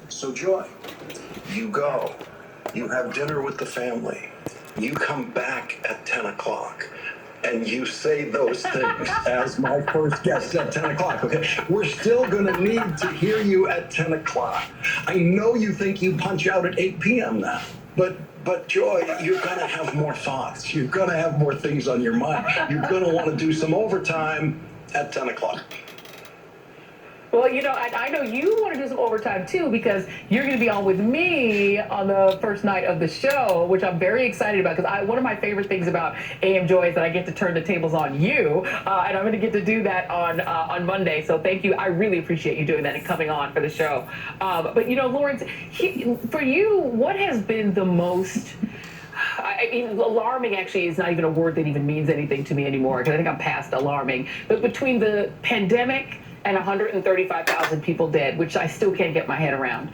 So, Joy, you go, you have dinner with the family, you come back at 10 o'clock, and you say those things as my first guest at 10 o'clock, okay? We're still gonna need to hear you at 10 o'clock. I know you think you punch out at 8 p.m. now, but Joy, you're gonna have more thoughts. You're gonna have more things on your mind. You're gonna wanna do some overtime at 10 o'clock. Well, I know you want to do some overtime too, because you're going to be on with me on the first night of the show, which I'm very excited about, because one of my favorite things about AM Joy is that I get to turn the tables on you, and I'm going to get to do that on Monday. So thank you. I really appreciate you doing that and coming on for the show. But Lawrence, for you, what has been the most... I mean, alarming actually is not even a word that even means anything to me anymore, because I think I'm past alarming. But between the pandemic and 135,000 people dead, which I still can't get my head around,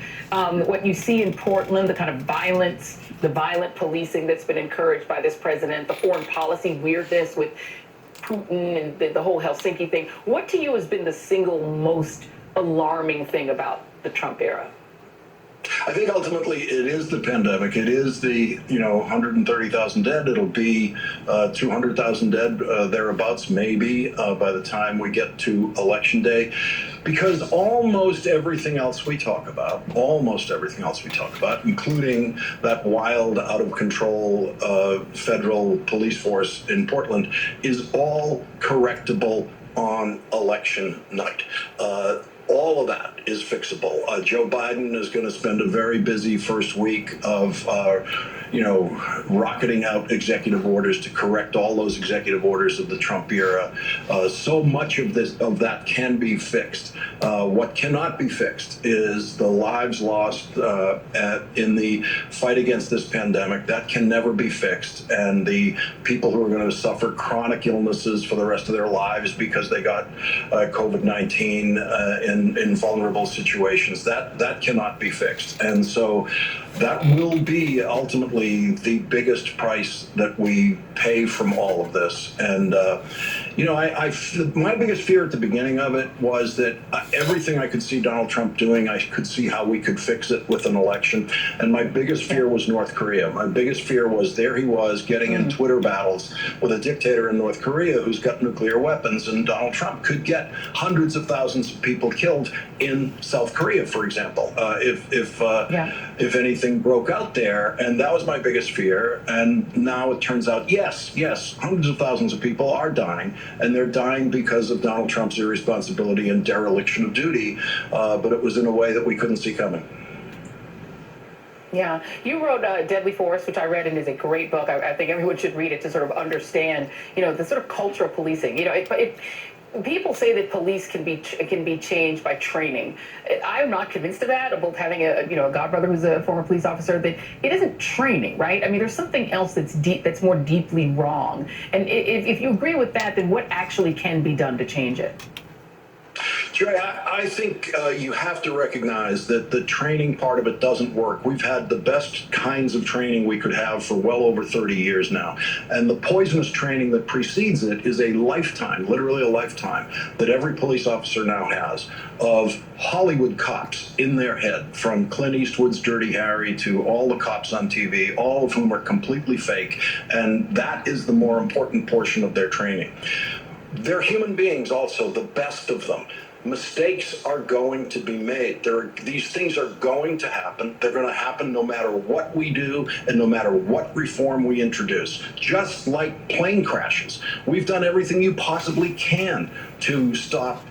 what you see in Portland, the kind of violence, the violent policing that's been encouraged by this president, the foreign policy weirdness with Putin and the whole Helsinki thing, what to you has been the single most alarming thing about the Trump era? I think ultimately it is the pandemic. It is the 130,000 dead. It'll be 200,000 dead thereabouts, maybe by the time we get to Election Day, because almost everything else we talk about, including that wild, out of control federal police force in Portland, is all correctable on election night. All of that is fixable. Joe Biden is going to spend a very busy first week of, rocketing out executive orders to correct all those executive orders of the Trump era. So much of that can be fixed. What cannot be fixed is the lives lost in the fight against this pandemic. That can never be fixed. And the people who are going to suffer chronic illnesses for the rest of their lives because they got COVID-19 in vulnerable situations, that cannot be fixed. And so that will be ultimately the biggest price that we pay from all of this. And my biggest fear at the beginning of it was that everything I could see Donald Trump doing, I could see how we could fix it with an election. And my biggest fear was North Korea. My biggest fear was there he was getting in Twitter battles with a dictator in North Korea who's got nuclear weapons, and Donald Trump could get hundreds of thousands of people killed in South Korea, for example, if anything broke out there. And that was my biggest fear. And now it turns out, yes, hundreds of thousands of people are dying, and they're dying because of Donald Trump's irresponsibility and dereliction of duty, but it was in a way that we couldn't see coming. Yeah, you wrote Deadly Force, which I read and is a great book. I think everyone should read it to sort of understand, the sort of culture of policing. People say that police can be changed by training. I'm not convinced of that. Both having a godbrother who's a former police officer, that it isn't training, right? I mean, there's something else that's more deeply wrong. And if you agree with that, then what actually can be done to change it? Joy, I think you have to recognize that the training part of it doesn't work. We've had the best kinds of training we could have for well over 30 years now. And the poisonous training that precedes it is a lifetime, literally a lifetime, that every police officer now has of Hollywood cops in their head, from Clint Eastwood's Dirty Harry to all the cops on TV, all of whom are completely fake. And that is the more important portion of their training. They're human beings also, the best of them. Mistakes are going to be made. These things are going to happen. They're going to happen no matter what we do and no matter what reform we introduce. Just like plane crashes. We've done everything you possibly can to stop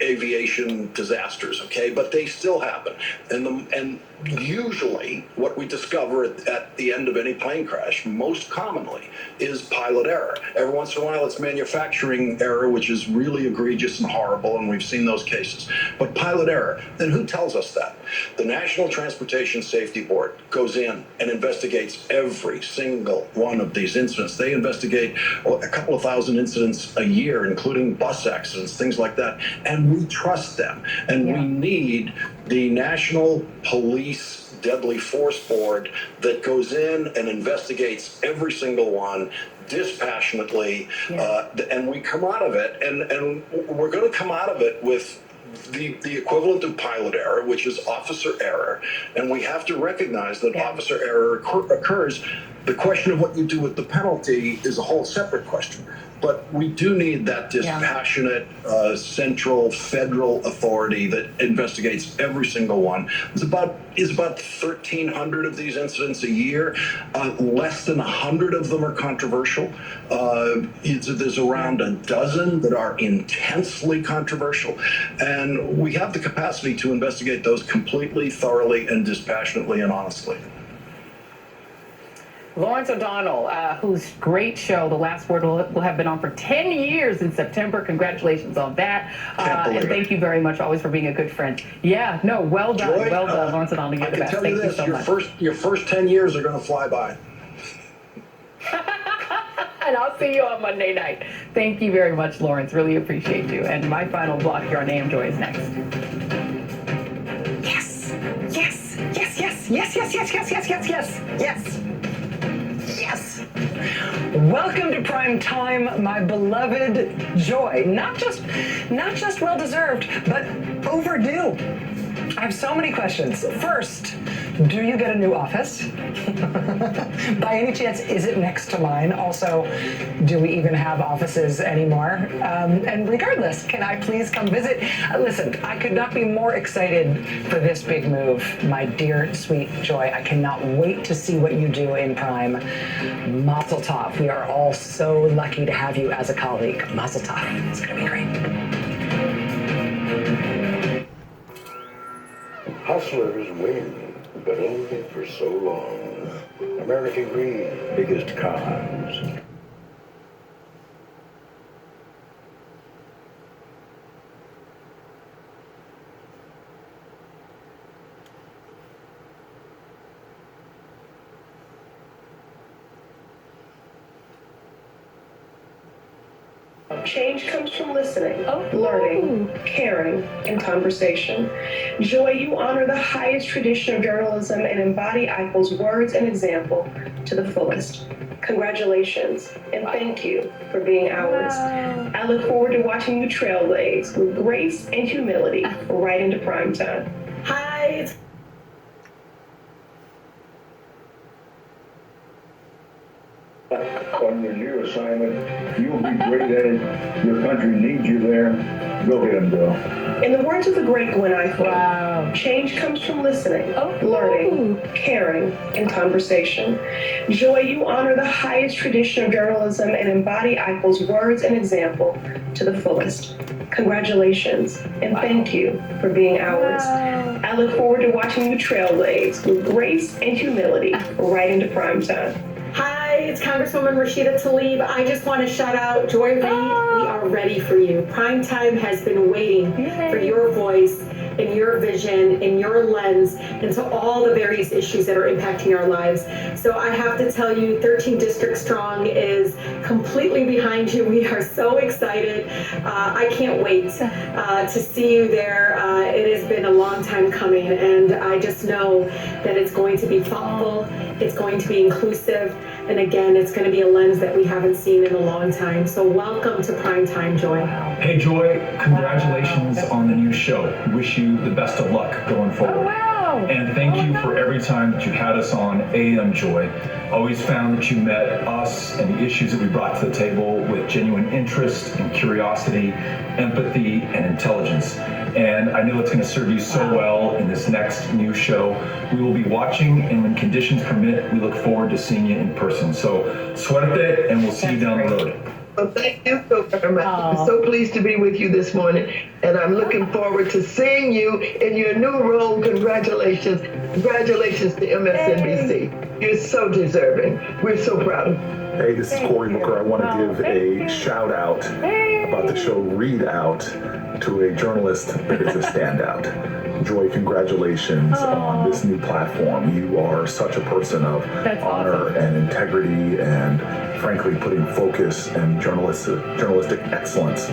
aviation disasters, okay? But they still happen. And usually what we discover at the end of any plane crash, most commonly, is pilot error. Every once in a while it's manufacturing error, which is really egregious and horrible, and we've seen those cases. But pilot error, then who tells us that? The National Transportation Safety Board goes in and investigates every single one of these incidents. They investigate a couple of thousand incidents a year, including bus accidents, things like that. And we trust them. And we need the National Police Deadly Force Board that goes in and investigates every single one dispassionately, and we come out of it, and we're going to come out of it with the equivalent of pilot error, which is officer error, and we have to recognize that officer error occurs. The question of what you do with the penalty is a whole separate question. But we do need that dispassionate central federal authority that investigates every single one. It's about 1,300 of these incidents a year. Less than 100 of them are controversial. There's around a dozen that are intensely controversial, and we have the capacity to investigate those completely, thoroughly, and dispassionately and honestly. Lawrence O'Donnell, whose great show, The Last Word, will have been on for 10 years in September. Congratulations on that. And thank you very much always for being a good friend. Yeah, no, well done. Joy, well done, Lawrence O'Donnell. You're the best. Thank you so much. Your first 10 years are going to fly by. And I'll see you on Monday night. Thank you very much, Lawrence. Really appreciate you. And my final block here on AM Joy is next. Yes, yes, yes, yes, yes, yes, yes, yes, yes, yes, yes, yes. Yes. Welcome to prime time, my beloved Joy. Not just well-deserved, but overdue. I have so many questions. First, do you get a new office? By any chance, is it next to mine? Also, do we even have offices anymore? And regardless, can I please come visit? Listen, I could not be more excited for this big move, my dear, sweet Joy. I cannot wait to see what you do in Prime. Mazel tov. We are all so lucky to have you as a colleague. Mazel tov. It's going to be great. Hustlers win, but only for so long. American greed, biggest cons. Change comes from listening, learning, caring, and conversation. Joy, you honor the highest tradition of journalism and embody Eichel's words and example to the fullest. Congratulations, and thank you for being ours. I look forward to watching you trailblaze with grace and humility right into primetime. Hi. On your new assignment, you'll be great at it. Your country needs you there. Go ahead and go. In the words of the great Gwen Eichel, change comes from listening, learning, caring, and conversation. Joy, you honor the highest tradition of journalism and embody Eichel's words and example to the fullest. Congratulations, and thank you for being ours. I look forward to watching you trailblaze with grace and humility right into primetime. Hi, it's Congresswoman Rashida Tlaib. I just want to shout out Joy Reid. We are ready for you. Primetime has been waiting for your voice and your vision and your lens into all the various issues that are impacting our lives. So I have to tell you, 13 District Strong is completely behind you. We are so excited. I can't wait to see you there. It has been a long time coming, and I just know that it's going to be thoughtful, it's going to be inclusive, and again, it's going to be a lens that we haven't seen in a long time. So welcome to Primetime, Joy. Hey, Joy, congratulations on the new show. Wish you the best of luck going forward. And thank you for every time that you had us on AM Joy. Always found that you met us and the issues that we brought to the table with genuine interest and curiosity, empathy, and intelligence. And I know it's going to serve you so well in this next new show. We will be watching, and when conditions permit, we look forward to seeing you in person. So suerte, and we'll see you down the road. Well, thank you so very much. I'm so pleased to be with you this morning, and I'm looking forward to seeing you in your new role. Congratulations. Congratulations to MSNBC. You're so deserving. We're so proud. Hey, this is Cory Booker. I want to give a shout out about the show Read Out to a journalist that is a standout. Joy, congratulations on this new platform. You are such a person of honor and integrity and frankly putting focus and journalistic excellence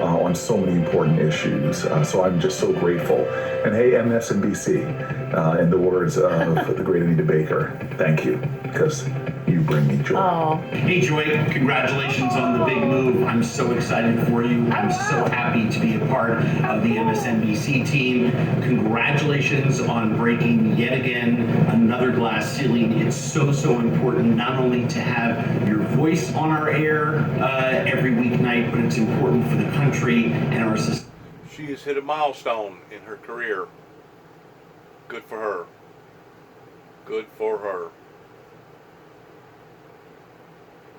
on so many important issues. So I'm just so grateful. And hey, MSNBC, in the words of the great Anita Baker, thank you, because you bring me joy. Oh. Hey, Joy, congratulations on the big move. I'm so excited for you. I'm so happy to be a part of the MSNBC team. Congratulations on breaking yet again another glass ceiling. It's so important not only to have your voice on our air every weeknight, but it's important for the country and our society. She has hit a milestone in her career. Good for her. Good for her.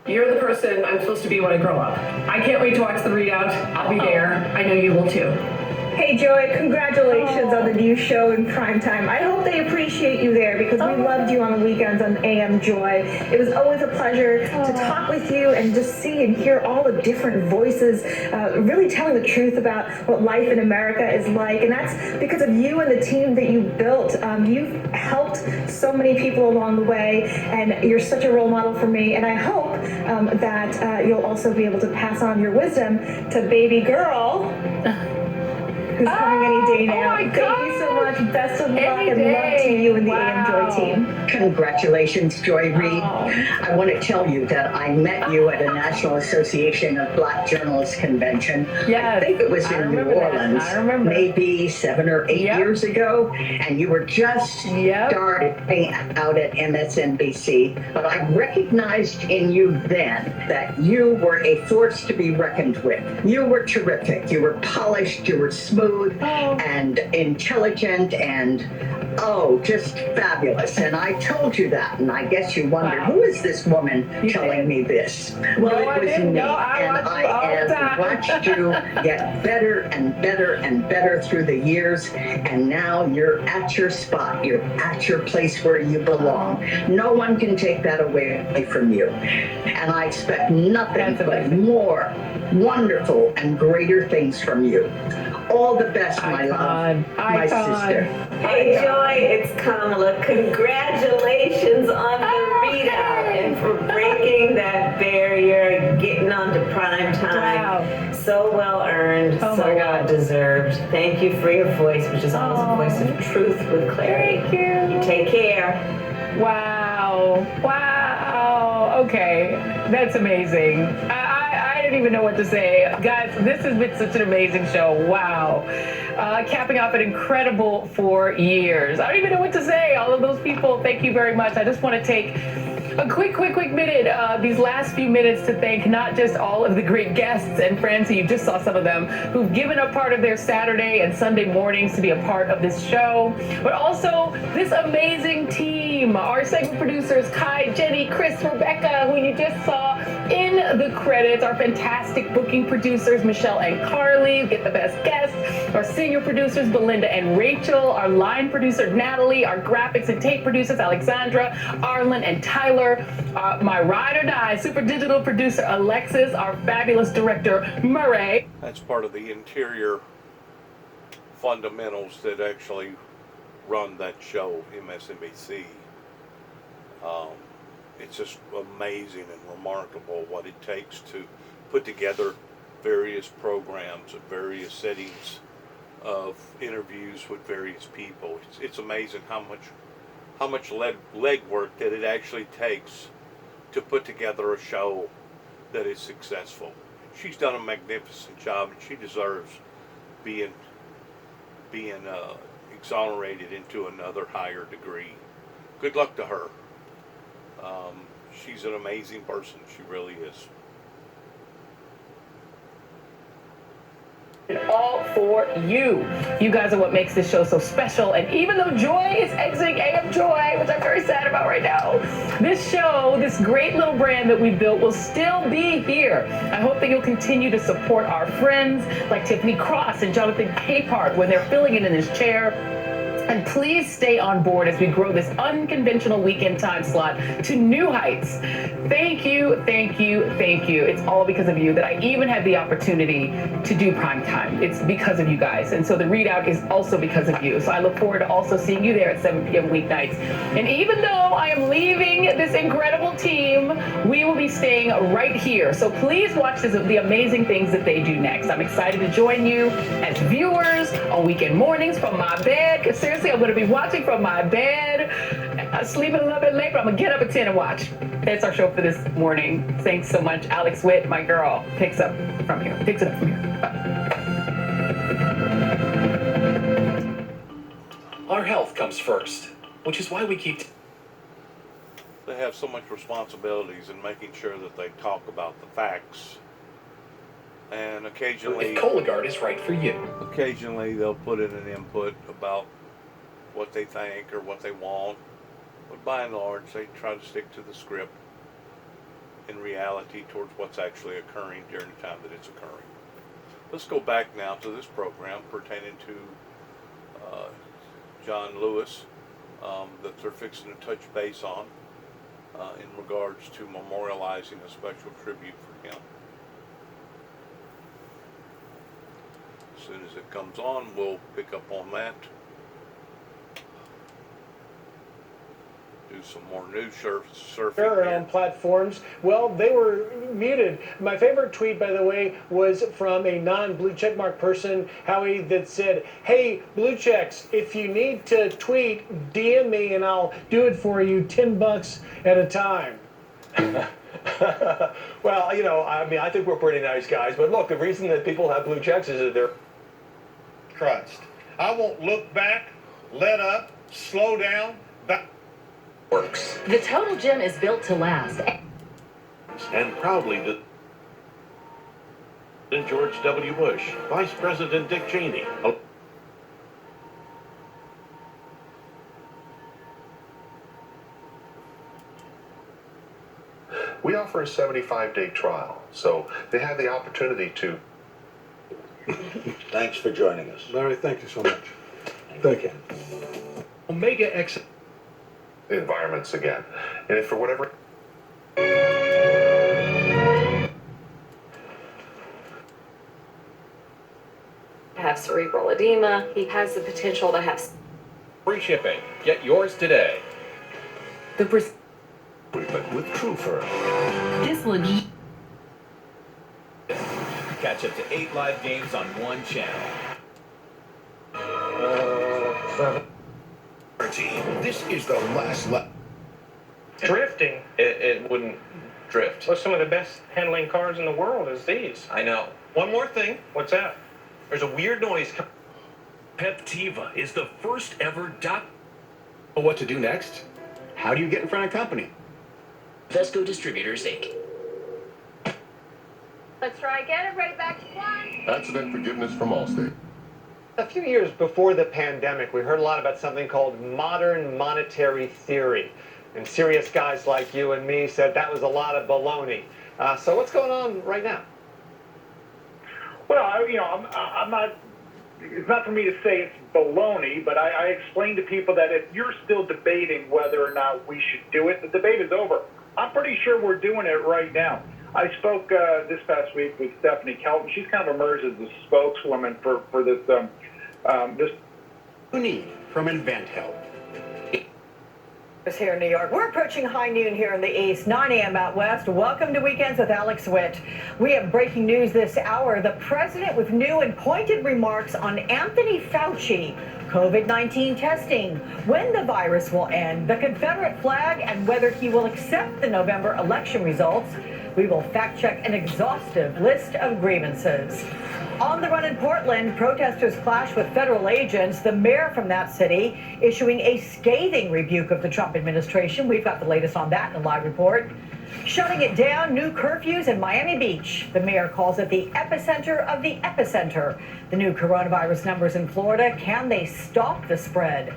You're the person I'm supposed to be when I grow up. I can't wait to watch the readout. I'll be there. I know you will too. Hey Joy, congratulations on the new show in primetime. I hope they appreciate you there because we loved you on the weekends on AM Joy. It was always a pleasure to talk with you and just see and hear all the different voices really telling the truth about what life in America is like. And that's because of you and the team that you built. You've helped so many people along the way, and you're such a role model for me. And I hope that you'll also be able to pass on your wisdom to baby girl, who's coming any day now. Thank you so much. Best of luck and love to you and the AM Joy team. Congratulations, Joy Reid. I want to tell you that I met you at a National Association of Black Journalists convention. I think it was in New Orleans, maybe 7 or 8 years ago, and you were just starting out at MSNBC. But I recognized in you then that you were a force to be reckoned with. You were terrific. You were polished. You were smooth and intelligent and just fabulous. And I told you that, and I guess you wondered, who is this woman telling me this? Well, it was me, and I have watched you get better and better and better through the years, and now you're at your spot. You're at your place where you belong. No one can take that away from you. And I expect nothing but more wonderful and greater things from you. All the best, my love, my sister. Hey, Joy, it's Kamala. Congratulations on the readout and for breaking that barrier, getting onto prime time. So well earned, so well deserved. Thank you for your voice, which is always a voice of truth with clarity. Thank you. You take care. Wow. Okay, that's amazing. I didn't even know what to say. Guys, this has been such an amazing show. Wow. Capping off an incredible 4 years. I don't even know what to say. All of those people, thank you very much. I just want to take a quick minute, these last few minutes to thank not just all of the great guests and friends, who you just saw some of them, who've given up part of their Saturday and Sunday mornings to be a part of this show, but also this amazing team, our segment producers, Kai, Jenny, Chris, Rebecca, who you just saw in the credits, our fantastic booking producers, Michelle and Carly, Get the Best Guests, our senior producers, Belinda and Rachel, our line producer, Natalie, our graphics and tape producers, Alexandra, Arlen, and Tyler, my ride or die super digital producer, Alexis, our fabulous director, Murray. That's part of the interior fundamentals that actually run that show, MSNBC. It's just amazing and remarkable what it takes to put together various programs and various settings of interviews with various people. It's amazing how much legwork that it actually takes to put together a show that is successful. She's done a magnificent job, and she deserves being exonerated into another higher degree. Good luck to her. She's an amazing person. She really is. All for you. You guys are what makes this show so special. And even though Joy is exiting AM Joy, which I'm very sad about right now, this show, this great little brand that we built, will still be here. I hope that you'll continue to support our friends like Tiffany Cross and Jonathan Capehart when they're filling in his chair. And please stay on board as we grow this unconventional weekend time slot to new heights. Thank you, thank you, thank you. It's all because of you that I even had the opportunity to do prime time. It's because of you guys. And so the readout is also because of you. So I look forward to also seeing you there at 7 p.m. weeknights. And even though I am leaving this incredible team, we will be staying right here. So please watch the amazing things that they do next. I'm excited to join you as viewers on weekend mornings from my bed. Because seriously, I'm going to be watching from my bed. I'm sleeping a little bit late, but I'm going to get up at 10 and watch. That's our show for this morning. Thanks so much. Alex Witt, my girl, picks it up from here. Bye. Our health comes first, which is why we keep... They have so much responsibilities in making sure that they talk about the facts. And occasionally... If Cologuard is right for you. Occasionally they'll put in an input about what they think or what they want. But by and large, they try to stick to the script in reality towards what's actually occurring during the time that it's occurring. Let's go back now to this program pertaining to John Lewis that they're fixing to touch base on in regards to memorializing a special tribute for him. As soon as it comes on, we'll pick up on that. Do some more news surfing on platforms. Well, they were muted. My favorite tweet, by the way, was from a non-blue checkmark person, Howie, that said, "Hey, blue checks, if you need to tweet, DM me and I'll do it for you, $10 at a time." Well, you know, I mean, I think we're pretty nice guys, but look, the reason that people have blue checks is that they're Christ. I won't look back, let up, slow down, back. Works. The Total Gym is built to last. And proudly George W. Bush, Vice President Dick Cheney. We offer a 75-day trial, so they have the opportunity to... Thanks for joining us. Larry, thank you so much. Thank you. Omega X environments again. And if for whatever... Have cerebral edema. He has the potential to have Free shipping. Get yours today. the But with True Firm. This looks. Catch up to 8 live games on one channel. This is the last lap. Drifting. It wouldn't drift. Well, some of the best handling cars in the world is these. I know. One more thing. What's that? There's a weird noise. Peptiva is the first ever What to do next? How do you get in front of company? Vesco Distributors, Inc. Let's try again. Right back to one. Accident forgiveness from Allstate. A few years before the pandemic, we heard a lot about something called modern monetary theory. And serious guys like you and me said that was a lot of baloney. So what's going on right now? Well, I'm not. It's not for me to say it's baloney, but I explain to people that if you're still debating whether or not we should do it, the debate is over. I'm pretty sure we're doing it right now. I spoke this past week with Stephanie Kelton. She's kind of emerged as the spokeswoman for this. This need from InventHelp. Here in New York. We're approaching high noon here in the east, 9 a.m. out west. Welcome to Weekends with Alex Witt. We have breaking news this hour. The president with new and pointed remarks on Anthony Fauci, COVID-19 testing, when the virus will end, the Confederate flag, and whether he will accept the November election results. We will fact check an exhaustive list of grievances. On the run in Portland, protesters clash with federal agents. The mayor from that city issuing a scathing rebuke of the Trump administration. We've got the latest on that in a live report. Shutting it down, new curfews in Miami Beach. The mayor calls it the epicenter of the epicenter. The new coronavirus numbers in Florida, can they stop the spread?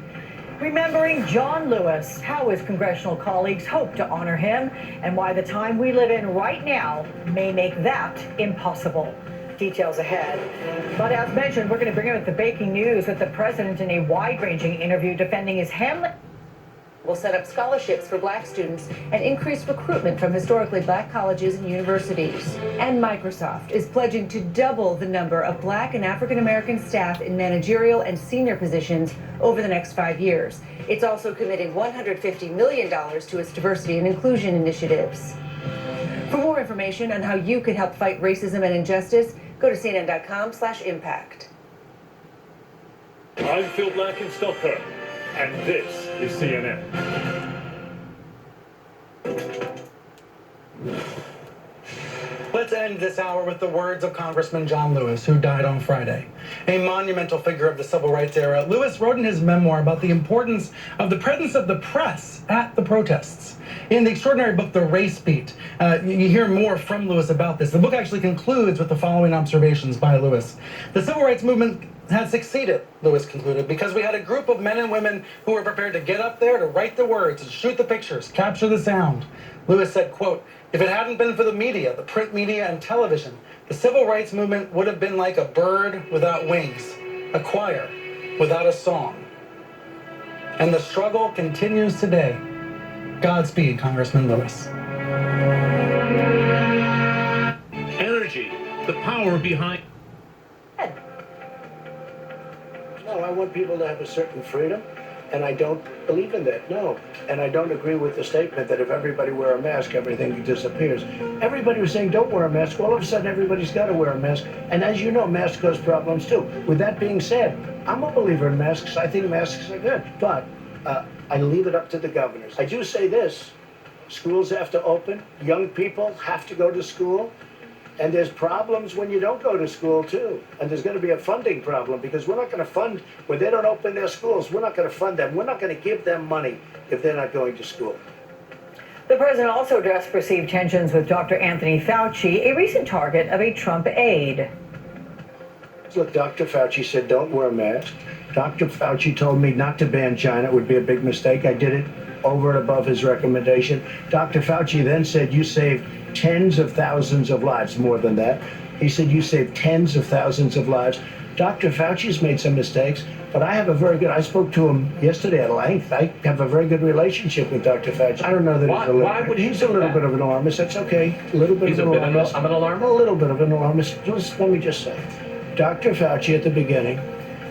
Remembering John Lewis, how his congressional colleagues hope to honor him, and why the time we live in right now may make that impossible. Details ahead. But as mentioned, we're going to bring you the breaking news with the president in a wide-ranging interview defending his Hamlet. Will set up scholarships for black students and increase recruitment from historically black colleges and universities. And Microsoft is pledging to double the number of black and African American staff in managerial and senior positions over the next 5 years. It's also committing $150 million to its diversity and inclusion initiatives. For more information on how you can help fight racism and injustice, go to CNN.com/impact. I'm Phil Black in Stockholm, and this is CNN. Let's end this hour with the words of Congressman John Lewis, who died on Friday. A monumental figure of the civil rights era, Lewis wrote in his memoir about the importance of the presence of the press at the protests. In the extraordinary book, The Race Beat, you hear more from Lewis about this. The book actually concludes with the following observations by Lewis. The civil rights movement had succeeded, Lewis concluded, because we had a group of men and women who were prepared to get up there, to write the words, to shoot the pictures, capture the sound. Lewis said, quote, "If it hadn't been for the media, the print media and television, the civil rights movement would have been like a bird without wings, a choir without a song." And the struggle continues today. Godspeed, Congressman Lewis. Energy, the power behind. No, I want people to have a certain freedom, and I don't believe in that, no. And I don't agree with the statement that if everybody wear a mask, everything disappears. Everybody was saying don't wear a mask. All of a sudden, everybody's got to wear a mask. And as you know, masks cause problems too. With that being said, I'm a believer in masks. I think masks are good. But I leave it up to the governors. I do say this. Schools have to open. Young people have to go to school. And there's problems when you don't go to school, too. And there's going to be a funding problem because we're not going to fund, when they don't open their schools, we're not going to fund them. We're not going to give them money if they're not going to school. The president also addressed perceived tensions with Dr. Anthony Fauci, a recent target of a Trump aide. Look, Dr. Fauci said don't wear a mask. Dr. Fauci told me not to ban China. It would be a big mistake. I did it over and above his recommendation. Dr. Fauci then said you saved tens of thousands of lives, more than that. He said you saved tens of thousands of lives. Dr. Fauci's made some mistakes, but I spoke to him yesterday at length. I have a very good relationship with Dr. Fauci. I don't know that he's a little bit of an alarmist. That's okay. A little bit of an alarmist. I'm an alarmist? A little bit of an alarmist. Let me just say, Dr. Fauci at the beginning,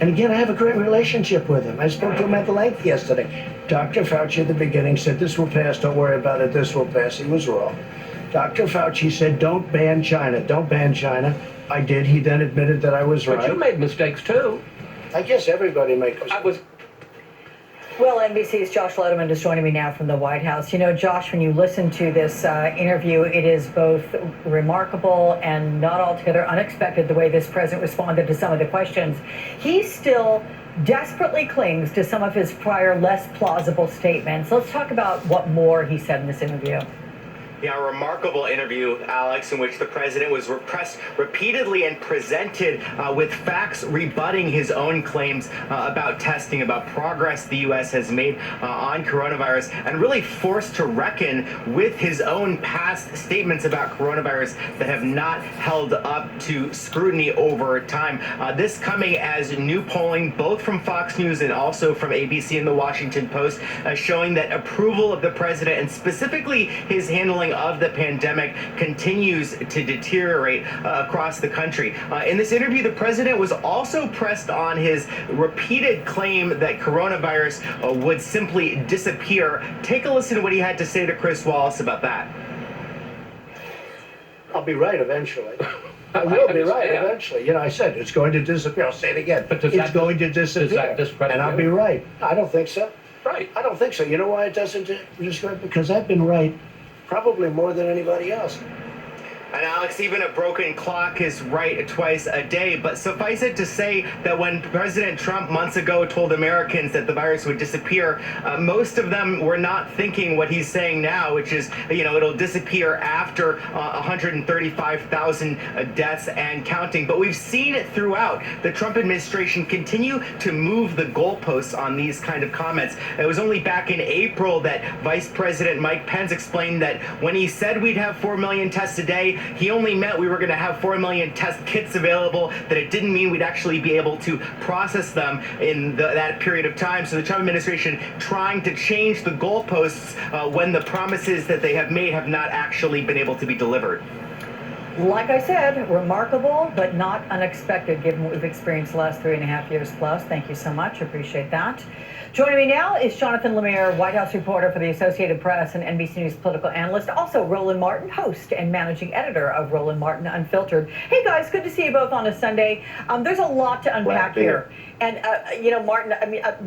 and again, I have a great relationship with him. I spoke to him at length yesterday. Dr. Fauci at the beginning said, this will pass, don't worry about it, this will pass. He was wrong. Dr. Fauci said, don't ban China, don't ban China. I did. He then admitted that I was right. But you made mistakes, too. I guess everybody makes mistakes. Well, NBC's Josh Letterman is joining me now from the White House. You know, Josh, when you listen to this interview, it is both remarkable and not altogether unexpected the way this president responded to some of the questions. He still desperately clings to some of his prior less plausible statements. Let's talk about what more he said in this interview. Yeah, a remarkable interview, Alex, in which the president was pressed repeatedly and presented with facts rebutting his own claims about testing, about progress the U.S. has made on coronavirus, and really forced to reckon with his own past statements about coronavirus that have not held up to scrutiny over time. This coming as new polling, both from Fox News and also from ABC and the Washington Post, showing that approval of the president and specifically his handling of the pandemic continues to deteriorate across the country. In this interview, the president was also pressed on his repeated claim that coronavirus would simply disappear. Take a listen to what he had to say to Chris Wallace about that. I'll be right eventually. I will be right eventually. You know, I said it's going to disappear. I'll say it again. But it's going to disappear. And I'll be right. I don't think so. Right. I don't think so. You know why it doesn't disappear? Because I've been right probably more than anybody else. And Alex, even a broken clock is right twice a day. But suffice it to say that when President Trump months ago told Americans that the virus would disappear, most of them were not thinking what he's saying now, which is, you know, it'll disappear after 135,000 deaths and counting. But we've seen it throughout. The Trump administration continue to move the goalposts on these kind of comments. It was only back in April that Vice President Mike Pence explained that when he said we'd have 4 million tests a day, he only meant we were going to have 4 million test kits available, that it didn't mean we'd actually be able to process them in that period of time. So the Trump administration trying to change the goalposts when the promises that they have made have not actually been able to be delivered. Like I said, remarkable, but not unexpected given what we've experienced the last 3.5 years plus. Thank you so much. Appreciate that. Joining me now is Jonathan Lemire, White House reporter for the Associated Press and NBC News political analyst. Also, Roland Martin, host and managing editor of Roland Martin Unfiltered. Hey guys, good to see you both on a Sunday. There's a lot to unpack here. And,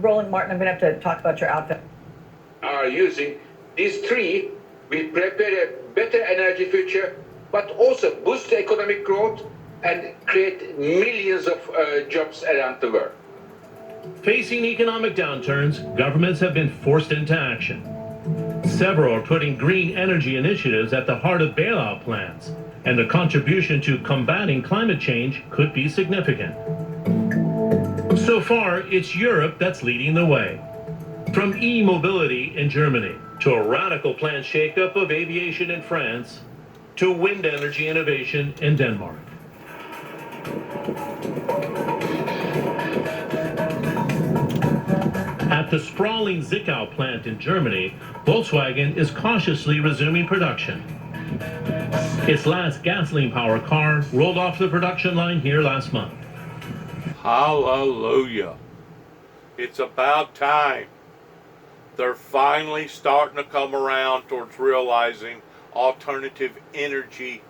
Roland Martin, I'm going to have to talk about your outfit. Are using these three will prepare a better energy future, but also boost economic growth and create millions of jobs around the world. Facing economic downturns, governments have been forced into action. Several are putting green energy initiatives at the heart of bailout plans, and the contribution to combating climate change could be significant. So far, it's Europe that's leading the way. From e-mobility in Germany, to a radical planned shakeup of aviation in France, to wind energy innovation in Denmark. At the sprawling Zwickau plant in Germany, Volkswagen is cautiously resuming production. Its last gasoline-powered car rolled off the production line here last month. Hallelujah. It's about time. They're finally starting to come around towards realizing alternative energy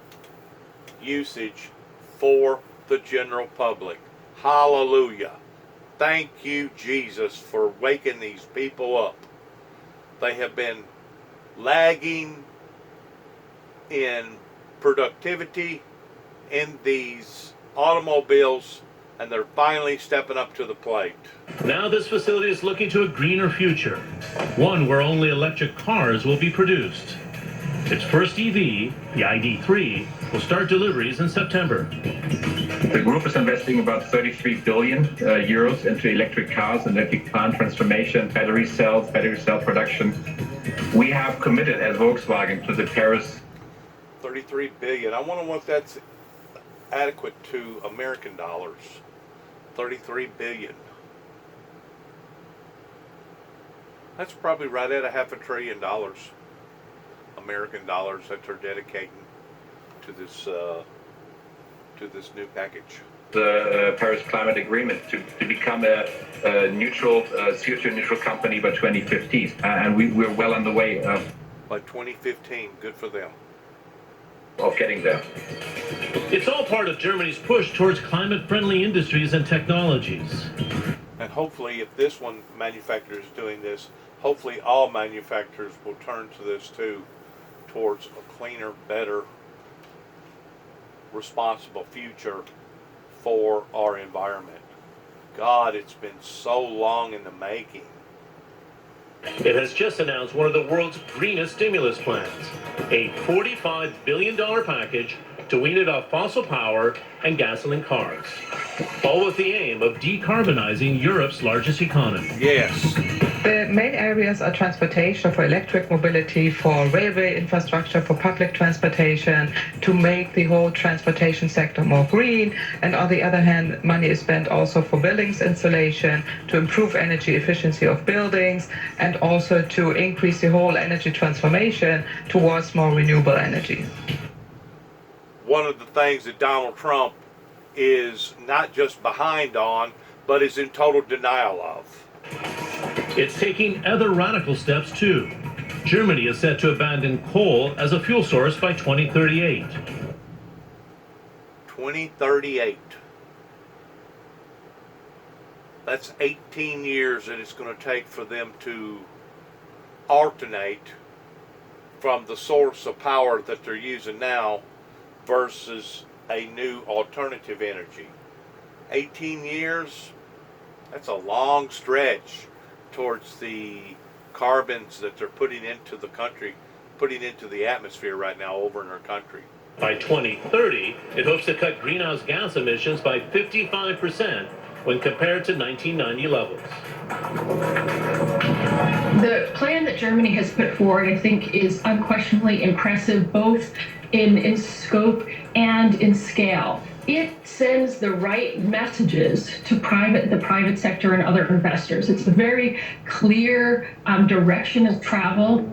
usage for the general public. Hallelujah. Thank you, Jesus, for waking these people up. They have been lagging in productivity in these automobiles, and they're finally stepping up to the plate. Now this facility is looking to a greener future, one where only electric cars will be produced. Its first EV, the ID3, will start deliveries in September. The group is investing about 33 billion euros into electric cars, electric plant transformation, battery cell production. We have committed as Volkswagen to the Paris. 33 billion. I wonder what that's adequate to American dollars. 33 billion. That's probably right at $500 billion. American dollars that they're dedicating to this new package. The Paris Climate Agreement to become a neutral, CO2 neutral company by 2050, and we're well on the way by 2015. Good for them. Of getting there. It's all part of Germany's push towards climate-friendly industries and technologies. And hopefully, if this one manufacturer is doing this, hopefully all manufacturers will turn to this too, towards a cleaner, better, responsible future for our environment. God, it's been so long in the making. It has just announced one of the world's greenest stimulus plans, a $45 billion package to wean it off fossil power and gasoline cars, all with the aim of decarbonizing Europe's largest economy. Yes. The main areas are transportation, for electric mobility, for railway infrastructure, for public transportation, to make the whole transportation sector more green. And on the other hand, money is spent also for buildings insulation, to improve energy efficiency of buildings, and also to increase the whole energy transformation towards more renewable energy. One of the things that Donald Trump is not just behind on, but is in total denial of. It's taking other radical steps too. Germany is set to abandon coal as a fuel source by 2038. 2038. That's 18 years that it's going to take for them to alternate from the source of power that they're using now versus a new alternative energy. 18 years, that's a long stretch towards the carbons that they're putting into the country, putting into the atmosphere right now over in our country. By 2030, it hopes to cut greenhouse gas emissions by 55% when compared to 1990 levels. The plan that Germany has put forward, I think, is unquestionably impressive, both in scope and in scale. It sends the right messages to the private sector and other investors. It's a very clear direction of travel.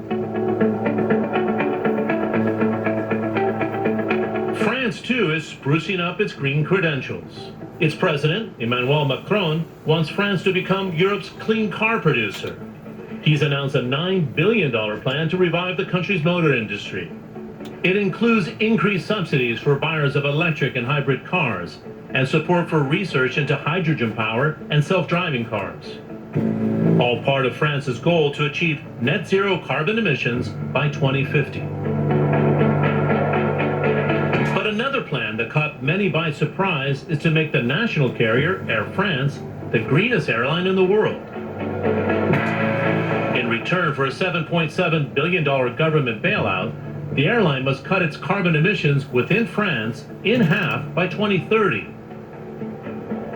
France, too, is sprucing up its green credentials. Its president, Emmanuel Macron, wants France to become Europe's clean car producer. He's announced a $9 billion plan to revive the country's motor industry. It includes increased subsidies for buyers of electric and hybrid cars and support for research into hydrogen power and self-driving cars. All part of France's goal to achieve net zero carbon emissions by 2050. But another plan that caught many by surprise is to make the national carrier, Air France, the greenest airline in the world. In return for a $7.7 billion government bailout, the airline must cut its carbon emissions within France in half by 2030.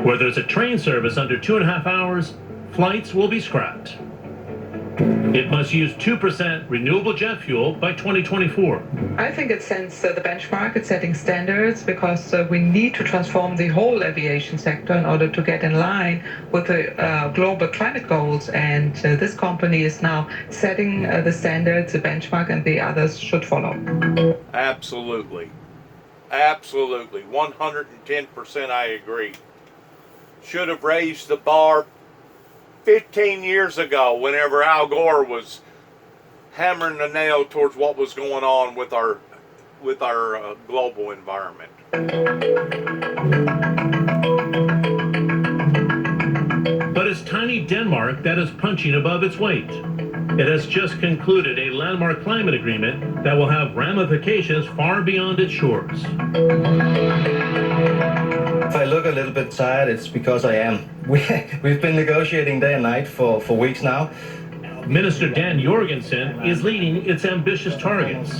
Where there's a train service under 2.5 hours, flights will be scrapped. It must use 2% renewable jet fuel by 2024. I think it sends the benchmark, it's setting standards, because we need to transform the whole aviation sector in order to get in line with the global climate goals. And this company is now setting the standards, the benchmark, and the others should follow. Absolutely. Absolutely. 110% I agree. Should have raised the bar 15 years ago, whenever Al Gore was hammering the nail towards what was going on with our global environment. But it's tiny Denmark that is punching above its weight. It has just concluded a landmark climate agreement that will have ramifications far beyond its shores. If I look a little bit tired, it's because I am. We've been negotiating day and night for weeks now. Minister Dan Jorgensen is leading its ambitious targets.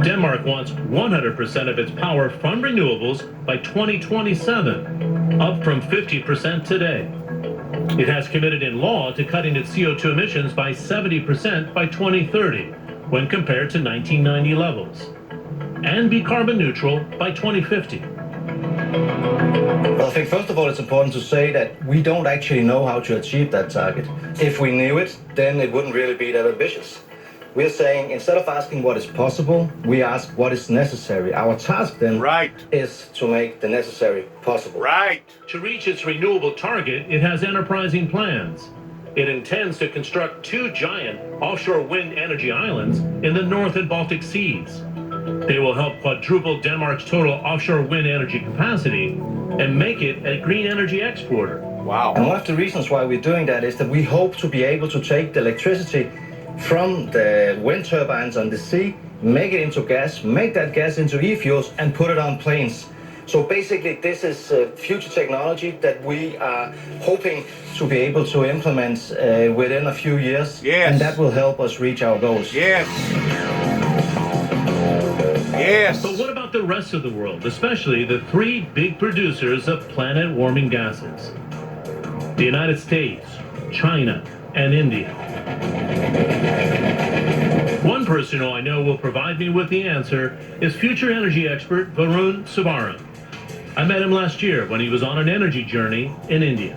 Denmark wants 100% of its power from renewables by 2027, up from 50% today. It has committed in law to cutting its CO2 emissions by 70% by 2030, when compared to 1990 levels, and be carbon neutral by 2050. Well, I think first of all, it's important to say that we don't actually know how to achieve that target. If we knew it, then it wouldn't really be that ambitious. We're saying instead of asking what is possible, we ask what is necessary. Our task then is to make the necessary possible. Right. To reach its renewable target, it has enterprising plans. It intends to construct 2 giant offshore wind energy islands in the North and Baltic Seas. They will help quadruple Denmark's total offshore wind energy capacity and make it a green energy exporter. Wow. And one of the reasons why we're doing that is that we hope to be able to take the electricity from the wind turbines on the sea, make it into gas, make that gas into e-fuels, and put it on planes. So basically, this is future technology that we are hoping to be able to implement within a few years. Yes. And that will help us reach our goals. Yes. Yes. But what about the rest of the world, especially the 3 big producers of planet-warming gases? The United States, China, and India. One person who I know will provide me with the answer is future energy expert Varun Sivaram. I met him last year when he was on an energy journey in India.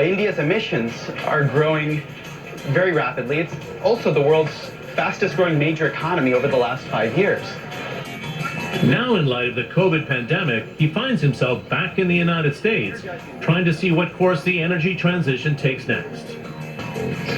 India's emissions are growing very rapidly. It's also the world's fastest growing major economy over the last 5 years. Now, in light of the COVID pandemic, he finds himself back in the United States, trying to see what course the energy transition takes next.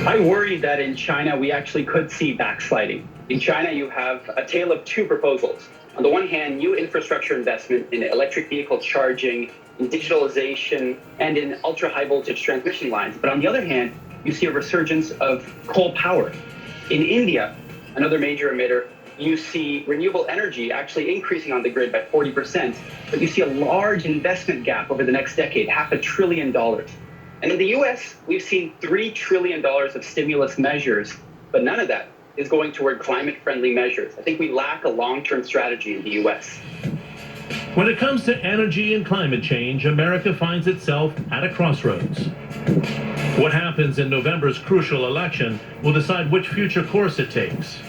I worry that in China, we actually could see backsliding. In China, you have a tale of 2 proposals. On the one hand, new infrastructure investment in electric vehicle charging, in digitalization, and in ultra-high voltage transmission lines. But on the other hand, you see a resurgence of coal power. In India, another major emitter, you see renewable energy actually increasing on the grid by 40%, but you see a large investment gap over the next decade, $500 billion. And in the US, we've seen $3 trillion of stimulus measures, but none of that is going toward climate-friendly measures. I think we lack a long-term strategy in the US. When it comes to energy and climate change, America finds itself at a crossroads. What happens in November's crucial election will decide which future course it takes.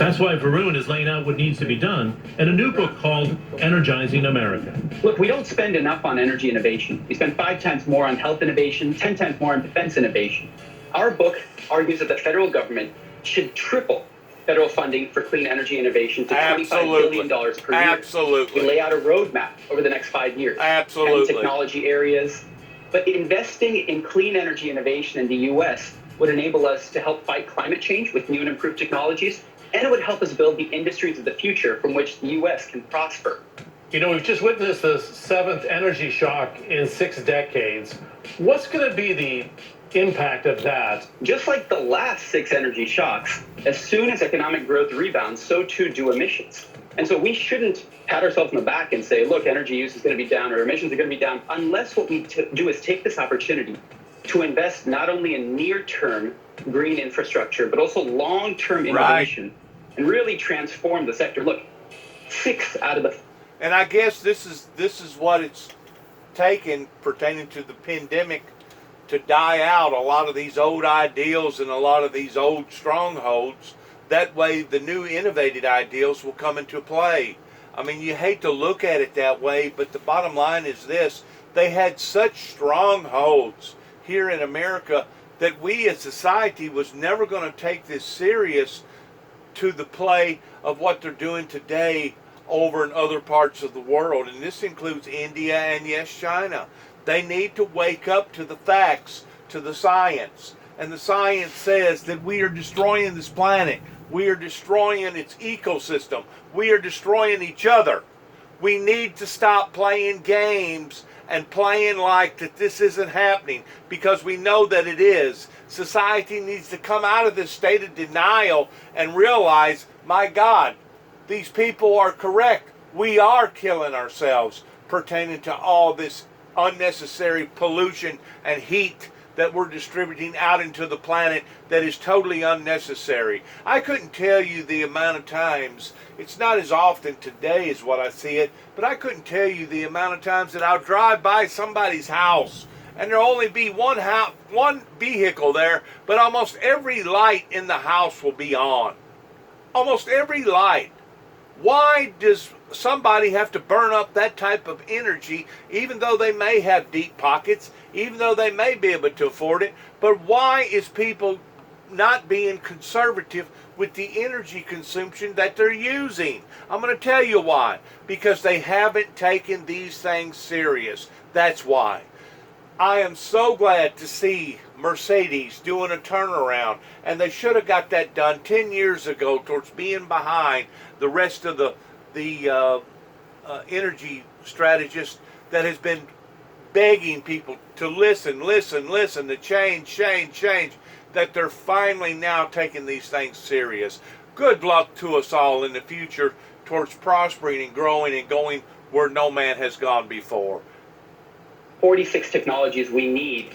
That's why Varun is laying out what needs to be done in a new book called Energizing America. Look, we don't spend enough on energy innovation. We spend 5 times more on health innovation, 10 times more on defense innovation. Our book argues that the federal government should triple federal funding for clean energy innovation to $25 billion per year. Absolutely. We lay out a roadmap over the next 5 years. Absolutely. 10 technology areas. But investing in clean energy innovation in the U.S. would enable us to help fight climate change with new and improved technologies, and it would help us build the industries of the future from which the U.S. can prosper. You know, we've just witnessed the 7th energy shock in 6 decades. What's going to be the impact of that? Just like the last 6 energy shocks, as soon as economic growth rebounds, so too do emissions. And so we shouldn't pat ourselves on the back and say, look, energy use is going to be down or emissions are going to be down, unless what we do is take this opportunity to invest not only in near-term green infrastructure, but also long-term innovation and really transform the sector. Look, 6 out of the... And I guess this is what it's taken pertaining to the pandemic to die out a lot of these old ideals and a lot of these old strongholds. That way the new innovative ideals will come into play. I mean, you hate to look at it that way, but the bottom line is this. They had such strongholds here in America that we as society was never going to take this serious to the play of what they're doing today over in other parts of the world. And this includes India and, yes, China. They need to wake up to the facts, to the science. And the science says that we are destroying this planet. We are destroying its ecosystem. We are destroying each other. We need to stop playing games and playing like that this isn't happening, because we know that it is. Society needs to come out of this state of denial and realize, my God, these people are correct. We are killing ourselves pertaining to all this unnecessary pollution and heat that we're distributing out into the planet that is totally unnecessary. I couldn't tell you the amount of times, it's not as often today as what I see it, but I couldn't tell you the amount of times that I'll drive by somebody's house and there'll only be one vehicle there, but almost every light in the house will be on. Almost every light. Why does somebody have to burn up that type of energy, even though they may have deep pockets, even though they may be able to afford it? But why is people not being conservative with the energy consumption that they're using? I'm going to tell you why. Because they haven't taken these things serious. That's why. I am so glad to see Mercedes doing a turnaround, and they should have got that done 10 years ago towards being behind the rest of the energy strategist that has been begging people to listen, to change, that they're finally now taking these things serious. Good luck to us all in the future towards prospering and growing and going where no man has gone before. 46 technologies we need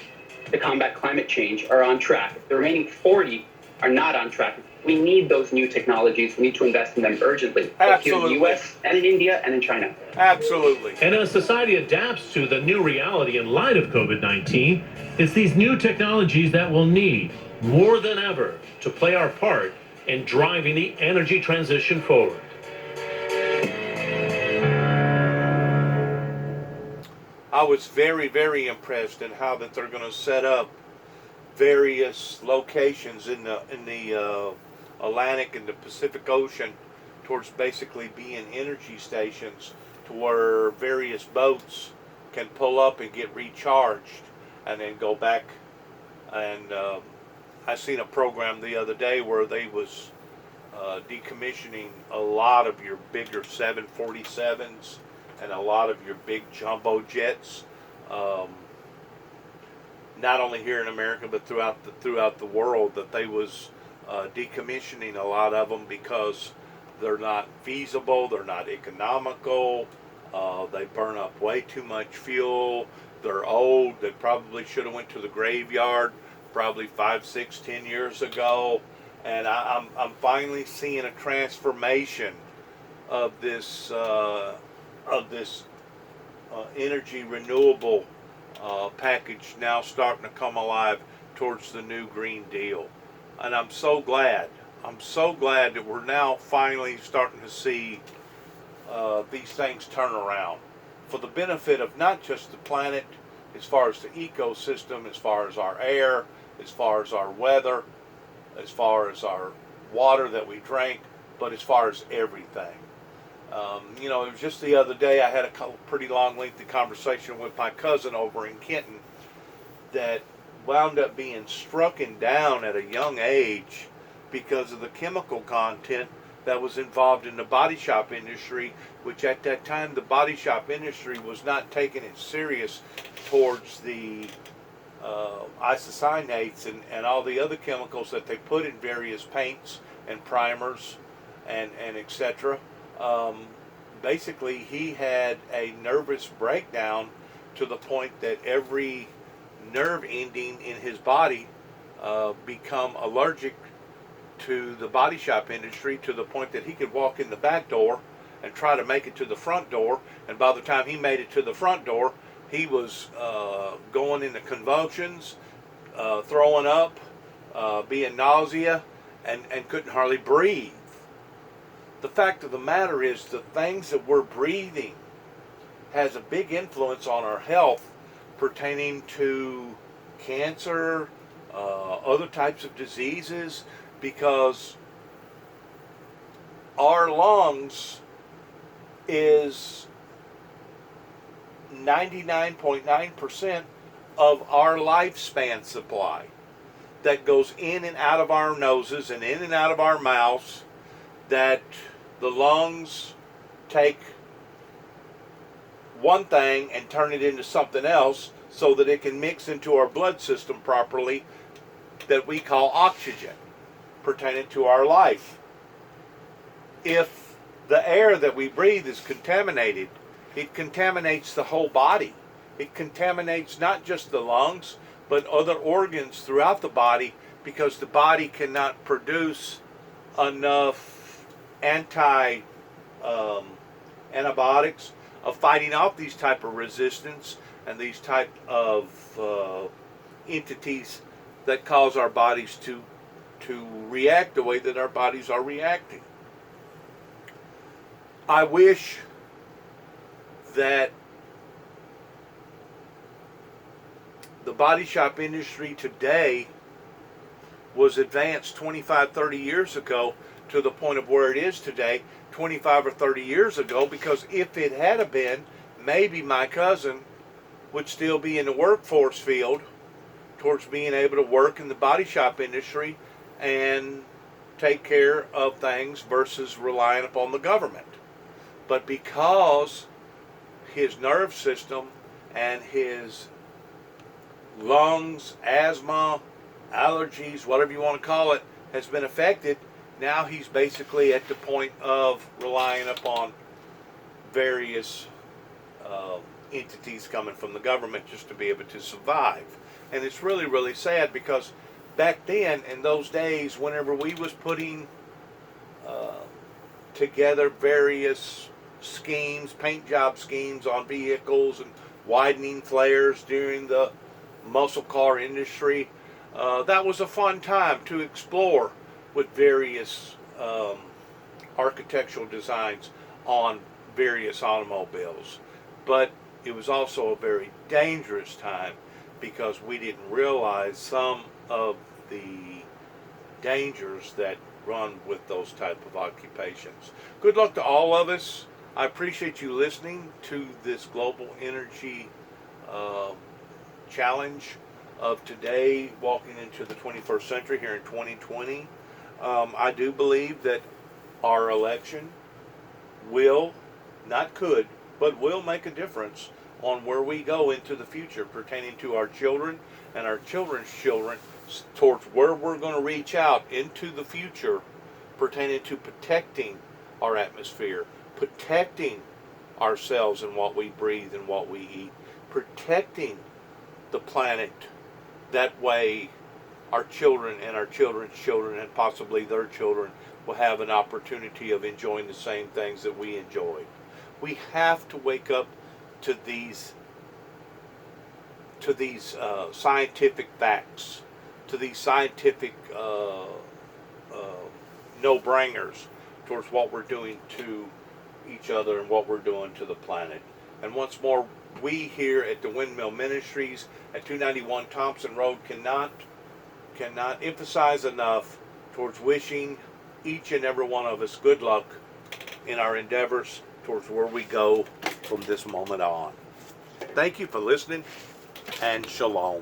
to combat climate change are on track. The remaining 40 are not on track. We need those new technologies. We need to invest in them urgently. Both here in the U.S. and in India and in China. Absolutely. And as society adapts to the new reality in light of COVID-19, it's these new technologies that we'll need more than ever to play our part in driving the energy transition forward. I was very, very impressed in how that they're going to set up various locations in the Atlantic and the Pacific Ocean towards basically being energy stations to where various boats can pull up and get recharged and then go back. And I seen a program the other day where they was decommissioning a lot of your bigger 747s and a lot of your big jumbo jets, not only here in America but throughout the world, that they was decommissioning a lot of them because they're not feasible, they're not economical, they burn up way too much fuel, they're old, they probably should have went to the graveyard probably 5, 6, 10 years ago. And I'm finally seeing a transformation of this energy renewable package now starting to come alive towards the new Green Deal. And I'm so glad. I'm so glad that we're now finally starting to see these things turn around for the benefit of not just the planet, as far as the ecosystem, as far as our air, as far as our weather, as far as our water that we drink, but as far as everything. You know, it was just the other day I had a pretty long, lengthy conversation with my cousin over in Kenton that wound up being strucken down at a young age because of the chemical content that was involved in the body shop industry, which at that time the body shop industry was not taking it serious towards the isocyanates and all the other chemicals that they put in various paints and primers and etc. Basically, he had a nervous breakdown to the point that every nerve ending in his body become allergic to the body shop industry, to the point that he could walk in the back door and try to make it to the front door, and by the time he made it to the front door, he was going into convulsions, throwing up, being nausea, and couldn't hardly breathe. The fact of the matter is, the things that we're breathing has a big influence on our health pertaining to cancer, other types of diseases, because our lungs is 99.9% of our lifespan supply that goes in and out of our noses and in and out of our mouths, that the lungs take one thing and turn it into something else so that it can mix into our blood system properly, that we call oxygen pertaining to our life. If the air that we breathe is contaminated, it contaminates the whole body. It contaminates not just the lungs, but other organs throughout the body, because the body cannot produce enough antibiotics of fighting off these type of resistance and these type of entities that cause our bodies to react the way that our bodies are reacting. I wish that the body shop industry today was advanced 25, 30 years ago to the point of where it is today, 25 or 30 years ago, because if it had been, maybe my cousin would still be in the workforce field towards being able to work in the body shop industry and take care of things versus relying upon the government. But because his nerve system and his lungs, asthma, allergies, whatever you want to call it, has been affected, now he's basically at the point of relying upon various entities coming from the government just to be able to survive. And it's really, really sad, because back then, in those days, whenever we was putting together various schemes, paint job schemes on vehicles and widening flares during the muscle car industry, that was a fun time to explore with various architectural designs on various automobiles. But it was also a very dangerous time, because we didn't realize some of the dangers that run with those type of occupations. Good luck to all of us. I appreciate you listening to this global energy challenge of today, walking into the 21st century here in 2020. I do believe that our election will, not could, but will make a difference on where we go into the future pertaining to our children and our children's children, towards where we're going to reach out into the future pertaining to protecting our atmosphere, protecting ourselves and what we breathe and what we eat, protecting the planet. That way our children and our children's children and possibly their children will have an opportunity of enjoying the same things that we enjoyed. We have to wake up to these scientific facts, to these scientific no-brainers towards what we're doing to each other and what we're doing to the planet. And once more, we here at the Windmill Ministries at 291 Thompson Road cannot emphasize enough towards wishing each and every one of us good luck in our endeavors towards where we go from this moment on. Thank you for listening, and shalom.